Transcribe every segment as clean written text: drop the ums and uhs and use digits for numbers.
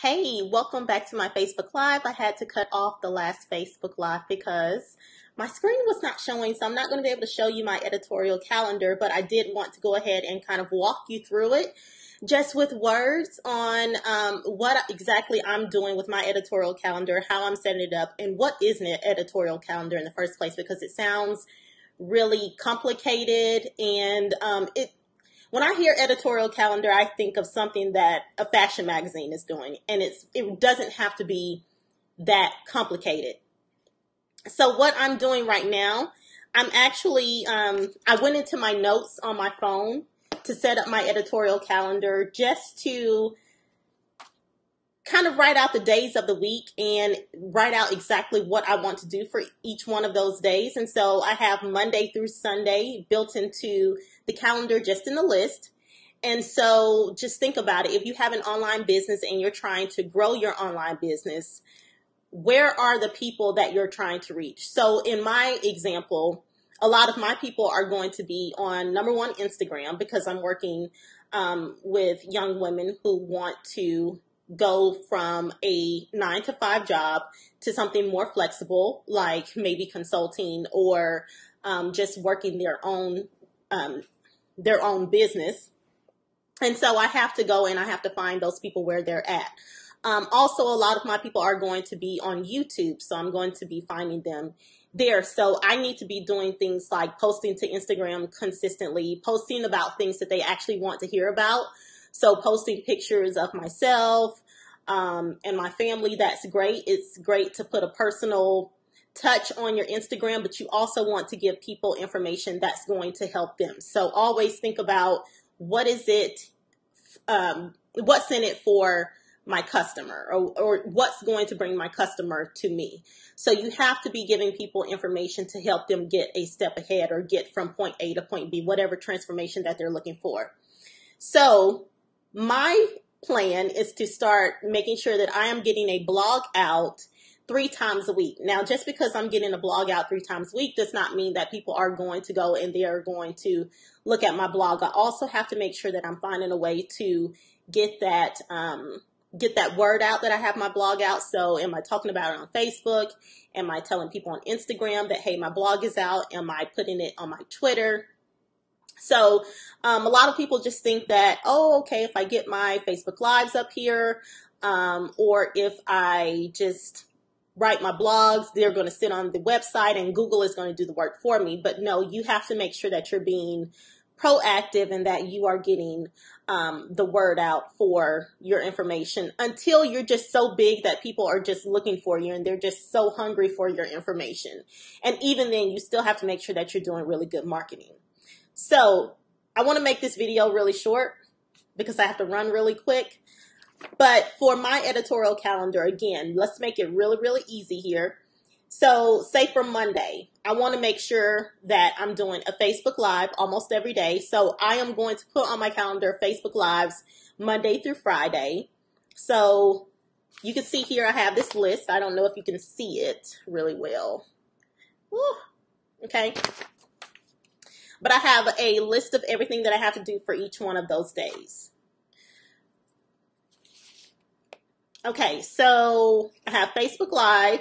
Hey, welcome back to my Facebook Live. I had to cut off the last Facebook Live because my screen was not showing, so I'm not going to be able to show you my editorial calendar, but I did want to go ahead and kind of walk you through it just with words on what exactly I'm doing with my editorial calendar, how I'm setting it up, and what is an editorial calendar in the first place, because it sounds really complicated and when I hear editorial calendar, I think of something that a fashion magazine is doing, and it doesn't have to be that complicated. So what I'm doing right now, I'm actually, I went into my notes on my phone to set up my editorial calendar just to kind of write out the days of the week and write out exactly what I want to do for each one of those days. And so I have Monday through Sunday built into the calendar, just in the list. And so just think about it. If you have an online business and you're trying to grow your online business, where are the people that you're trying to reach? So in my example, a lot of my people are going to be on, number one, Instagram, because I'm working with young women who want to go from a 9-to-5 job to something more flexible, like maybe consulting or just working their own business. And so I have to go and I have to find those people where they're at. Also, a lot of my people are going to be on YouTube, so I'm going to be finding them there. So I need to be doing things like posting to Instagram consistently, posting about things that they actually want to hear about. So posting pictures of myself and my family, that's great. It's great to put a personal touch on your Instagram, but you also want to give people information that's going to help them. So always think about what's in it for my customer, or what's going to bring my customer to me. So you have to be giving people information to help them get a step ahead or get from point A to point B, whatever transformation that they're looking for. So my plan is to start making sure that I am getting a blog out 3 times a week. Now, just because I'm getting a blog out 3 times a week does not mean that people are going to go and they are going to look at my blog. I also have to make sure that I'm finding a way to get that word out, that I have my blog out. So am I talking about it on Facebook? Am I telling people on Instagram that, hey, my blog is out? Am I putting it on my Twitter? So a lot of people just think that, oh, okay, if I get my Facebook Lives up here, or if I just write my blogs, they're going to sit on the website and Google is going to do the work for me. But no, you have to make sure that you're being proactive and that you are getting the word out for your information until you're just so big that people are just looking for you and they're just so hungry for your information. And even then, you still have to make sure that you're doing really good marketing. So I want to make this video really short because I have to run really quick. But for my editorial calendar, again, let's make it really, really easy here. So say for Monday, I want to make sure that I'm doing a Facebook Live almost every day. So I am going to put on my calendar Facebook Lives Monday through Friday. So you can see here I have this list. I don't know if you can see it really well. Woo. Okay. But I have a list of everything that I have to do for each one of those days. Okay, so I have Facebook Live.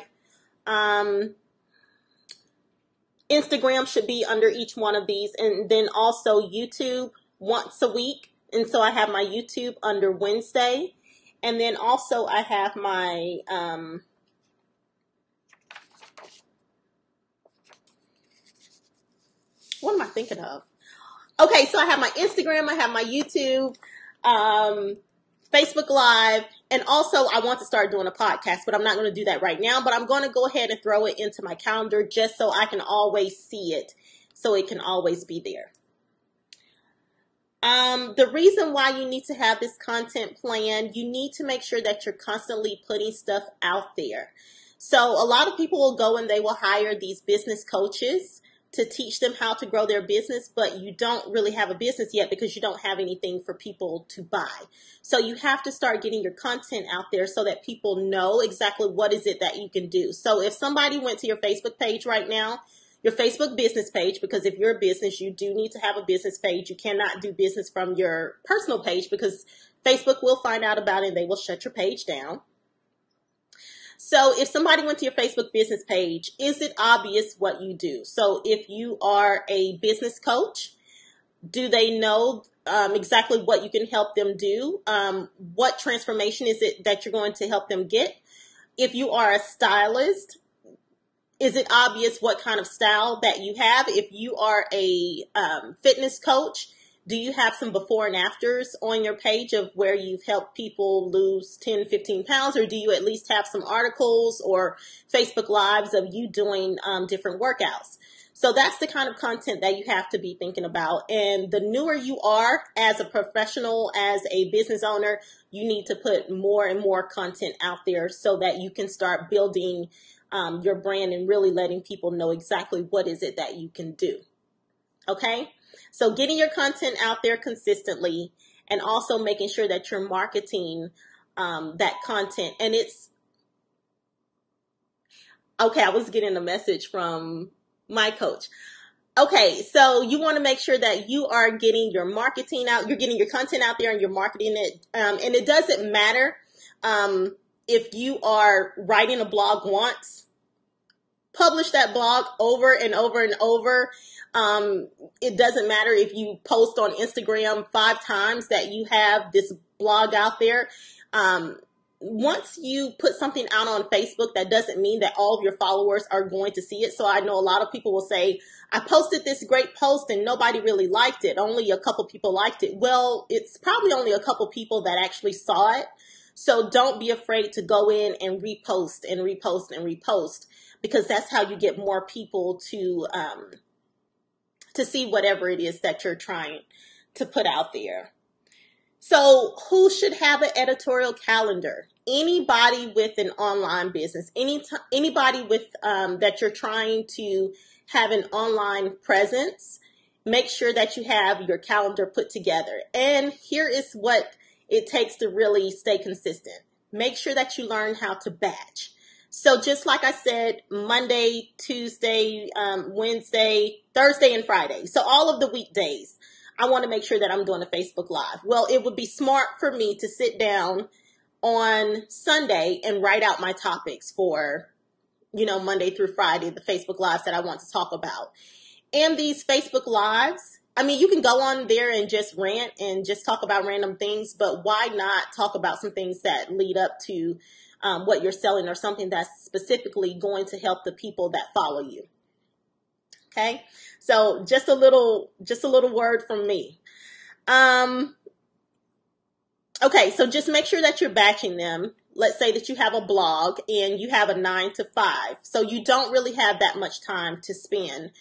Instagram should be under each one of these, and then also YouTube once a week. And so I have my YouTube under Wednesday. And then also I have my what am I thinking of? Okay, so I have my Instagram, I have my YouTube, Facebook Live, and also I want to start doing a podcast, but I'm not going to do that right now, but I'm going to go ahead and throw it into my calendar just so I can always see it, so it can always be there. The reason why you need to have this content plan, you need to make sure that you're constantly putting stuff out there. So a lot of people will go and they will hire these business coaches to teach them how to grow their business, but you don't really have a business yet because you don't have anything for people to buy. So you have to start getting your content out there so that people know exactly what is it that you can do. So if somebody went to your Facebook page right now, your Facebook business page, because if you're a business, you do need to have a business page. You cannot do business from your personal page because Facebook will find out about it and they will shut your page down. So if somebody went to your Facebook business page, is it obvious what you do? So if you are a business coach, do they know exactly what you can help them do? What transformation is it that you're going to help them get? If you are a stylist, is it obvious what kind of style that you have? If you are a fitness coach, do you have some before and afters on your page of where you've helped people lose 10, 15 pounds? Or do you at least have some articles or Facebook Lives of you doing different workouts? So that's the kind of content that you have to be thinking about. And the newer you are as a professional, as a business owner, you need to put more and more content out there so that you can start building your brand and really letting people know exactly what is it that you can do. Okay? So getting your content out there consistently and also making sure that you're marketing that content. And it's, okay, I was getting a message from my coach. Okay, so you want to make sure that you are getting your marketing out, you're getting your content out there and you're marketing it. And it doesn't matter if you are writing a blog once, publish that blog over and over and over. It doesn't matter if you post on Instagram 5 times that you have this blog out there. Once you put something out on Facebook, that doesn't mean that all of your followers are going to see it. So I know a lot of people will say, I posted this great post and nobody really liked it. Only a couple people liked it. Well, it's probably only a couple people that actually saw it. So don't be afraid to go in and repost and repost and repost, because that's how you get more people to see whatever it is that you're trying to put out there. So who should have an editorial calendar? Anybody with an online business, anybody with that you're trying to have an online presence, make sure that you have your calendar put together. And here is what it takes to really stay consistent. Make sure that you learn how to batch. So just like I said, Monday, Tuesday, Wednesday, Thursday, and Friday. So all of the weekdays, I want to make sure that I'm doing a Facebook Live. Well, it would be smart for me to sit down on Sunday and write out my topics for, Monday through Friday, the Facebook Lives that I want to talk about. And these Facebook Lives, you can go on there and just rant and just talk about random things, but why not talk about some things that lead up to what you're selling or something that's specifically going to help the people that follow you. Okay. So just a little word from me. Okay. So just make sure that you're batching them. Let's say that you have a blog and you have a 9 to 5. So you don't really have that much time to spend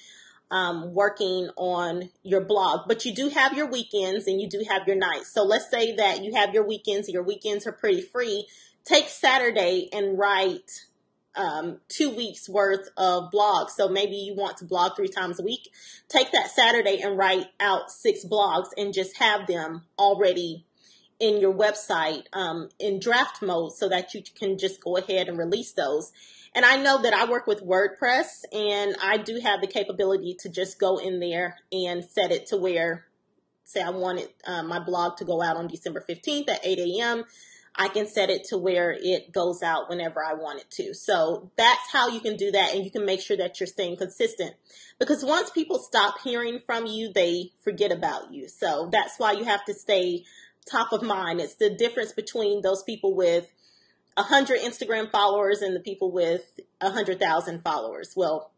working on your blog, but you do have your weekends and you do have your nights. So let's say that you have your weekends are pretty free. Take Saturday and write 2 weeks worth of blogs. So maybe you want to blog 3 times a week. Take that Saturday and write out 6 blogs and just have them already in your website in draft mode so that you can just go ahead and release those. And I know that I work with WordPress and I do have the capability to just go in there and set it to where, say I wanted my blog to go out on December 15th at 8 a.m. I can set it to where it goes out whenever I want it to. So that's how you can do that, and you can make sure that you're staying consistent. Because once people stop hearing from you, they forget about you. So that's why you have to stay top of mind. It's the difference between those people with 100 Instagram followers and the people with 100,000 followers. Well,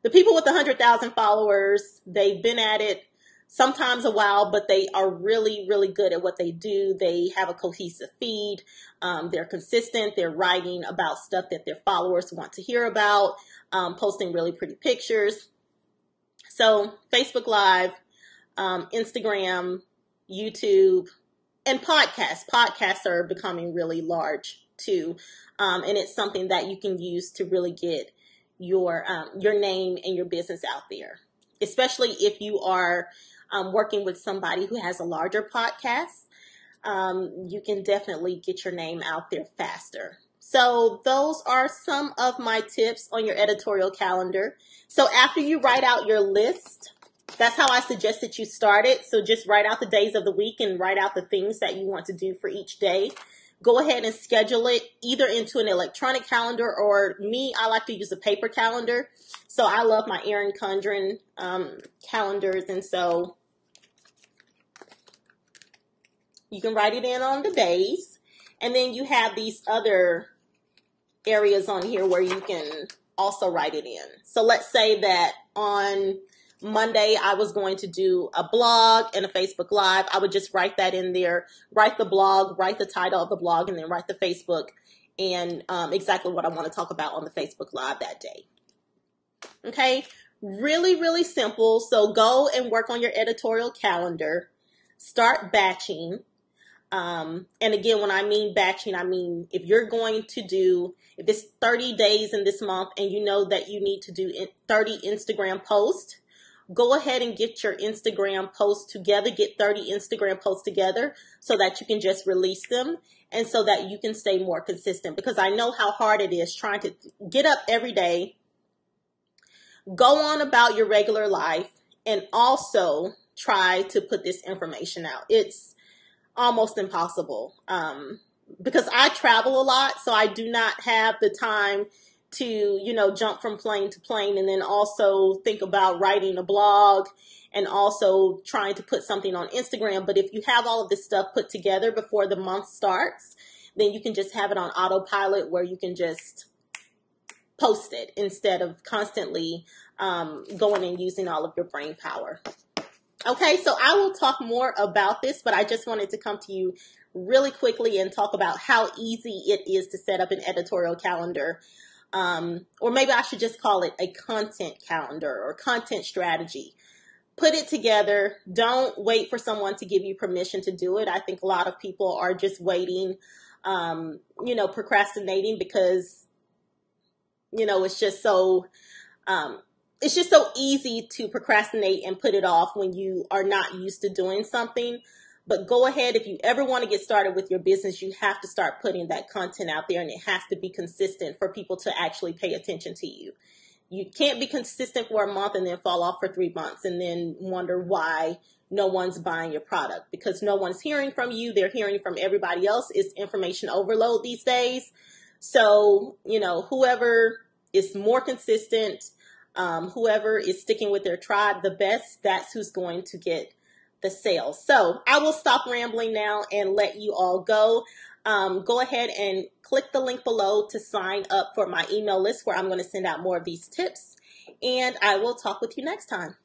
the people with 100,000 followers, they've been at it sometimes a while, but they are really, really good at what they do. They have a cohesive feed. They're consistent. They're writing about stuff that their followers want to hear about, posting really pretty pictures. So Facebook Live, Instagram, YouTube, and podcasts. Podcasts are becoming really large too. And it's something that you can use to really get your name and your business out there, especially if you are working with somebody who has a larger podcast. You can definitely get your name out there faster. So those are some of my tips on your editorial calendar. So after you write out your list, that's how I suggest that you start it. So just write out the days of the week and write out the things that you want to do for each day. Go ahead and schedule it either into an electronic calendar, or me, I like to use a paper calendar. So I love my Erin Condren calendars. And so you can write it in on the days. And then you have these other areas on here where you can also write it in. So let's say that on Monday I was going to do a blog and a Facebook Live. I would just write that in there, write the blog, write the title of the blog, and then write the Facebook and exactly what I want to talk about on the Facebook Live that day. Okay, really, really simple. So go and work on your editorial calendar. Start batching. And again, when I mean batching, I mean if you're going to do, if it's 30 days in this month and you know that you need to do 30 Instagram posts, go ahead and get your Instagram posts together, get 30 Instagram posts together so that you can just release them and so that you can stay more consistent. Because I know how hard it is trying to get up every day, go on about your regular life, and also try to put this information out. It's almost impossible because I travel a lot, so I do not have the time to, you know, jump from plane to plane and then also think about writing a blog and also trying to put something on Instagram. But if you have all of this stuff put together before the month starts, then you can just have it on autopilot where you can just post it instead of constantly going and using all of your brain power. Okay, so I will talk more about this, but I just wanted to come to you really quickly and talk about how easy it is to set up an editorial calendar. Or maybe I should just call it a content calendar or content strategy. Put it together. Don't wait for someone to give you permission to do it. I think a lot of people are just waiting, procrastinating because, it's just so easy to procrastinate and put it off when you are not used to doing something. But go ahead. If you ever want to get started with your business, you have to start putting that content out there, and it has to be consistent for people to actually pay attention to you. You can't be consistent for a month and then fall off for 3 months and then wonder why no one's buying your product, because no one's hearing from you. They're hearing from everybody else. It's information overload these days. So, whoever is more consistent, whoever is sticking with their tribe the best, that's who's going to get the sales. So I will stop rambling now and let you all go. Go ahead and click the link below to sign up for my email list where I'm going to send out more of these tips. And I will talk with you next time.